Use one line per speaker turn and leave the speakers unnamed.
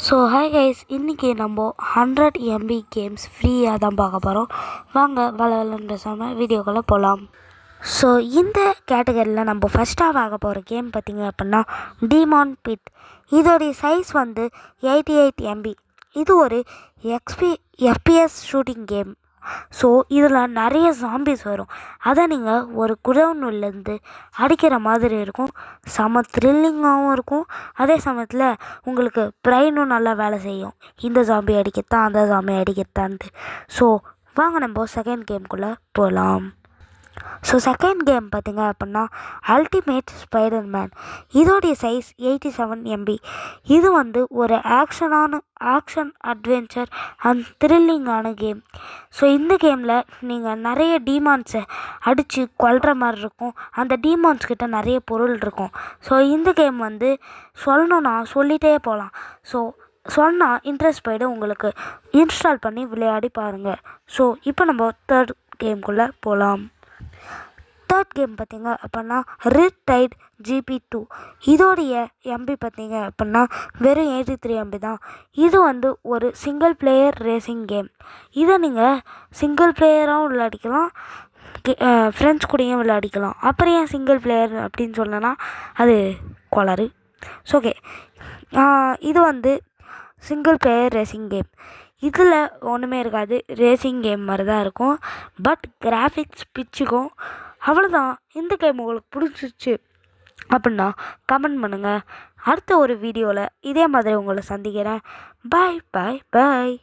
So hi guys, இன்றைக்கி நம்ம 100 MB games ஃப்ரீயாக தான் பார்க்க போகிறோம். வாங்க வளவலன்னு பேசாமல் வீடியோக்குள்ளே போகலாம். ஸோ இந்த கேட்டகரியில் நம்ம ஃபஸ்ட்டாக பார்க்க போகிற கேம் பார்த்திங்க அப்படின்னா டீமான் பிட். இதோடைய சைஸ் வந்து 88 MB. இது ஒரு FPS ஷூட்டிங் கேம். ஸோ இதில் நிறைய ஜாம்பிஸ் வரும். அதை நீங்கள் ஒரு குடவுன்லேருந்து அடிக்கிற மாதிரி இருக்கும். செம த்ரில்லிங்காகவும் இருக்கும். அதே சமயத்தில் உங்களுக்கு பிரெயினும் நல்லா வேலை செய்யும். இந்த ஜாம்பி அடிக்கத்தான், அந்த ஜாம்பி அடிக்கத்தான்ட்டு. ஸோ வாங்க நம்ம செகண்ட் கேம்குள்ளே போகலாம். ஸோ செகண்ட் கேம் பார்த்திங்க அப்படின்னா அல்டிமேட் ஸ்பைடர்மேன். இதோடைய சைஸ் 87 MB. இது வந்து ஒரு ஆக்ஷன் அட்வென்ச்சர் அண்ட் த்ரில்லிங்கான கேம். ஸோ இந்த கேமில் நீங்கள் நிறைய டீமான்ஸை அடித்து கொல்கிற மாதிரி இருக்கும். அந்த டீமான்ஸ் கிட்ட நிறைய பொருள் இருக்கும். ஸோ இந்த கேம் வந்து சொல்லணுன்னா சொல்லிகிட்டே போகலாம். ஸோ சொன்னால் இன்ட்ரெஸ்ட் போய்டு உங்களுக்கு இன்ஸ்டால் பண்ணி விளையாடி பாருங்கள். ஸோ இப்போ நம்ம தேர்ட் கேம்குள்ளே போகலாம். தேர்ட் கேம் பார்த்திங்க அப்படின்னா ரெட் டைட் GP2. இதோடைய MB பார்த்திங்க அப்படின்னா வெறும் 83 MB தான். இது வந்து ஒரு சிங்கிள் பிளேயர் ரேசிங் கேம். இதை நீங்கள் சிங்கிள் பிளேயராகவும் விளையாடிக்கலாம், ஃப்ரெண்ட்ஸ் கூடயும் விளையாடிக்கலாம். அப்புறம் ஏன் சிங்கிள் பிளேயர் அப்படின்னு சொன்னேன்னா அது கொளறு. ஸோ ஓகே, இது வந்து சிங்கிள் பிளேயர் ரேசிங் கேம். இதில் ஒன்றுமே இருக்காது, ரேசிங் கேம் மாதிரி தான் இருக்கும். பட் கிராஃபிக்ஸ் பிச்சுக்கும். அவ்வளோதான். இந்த கேம் உங்களுக்கு பிடிச்சிச்சு அப்படின்னா கமெண்ட் பண்ணுங்கள். அடுத்த ஒரு வீடியோவில் இதே மாதிரி உங்களை சந்திக்கிறேன். பாய் பாய் பாய்.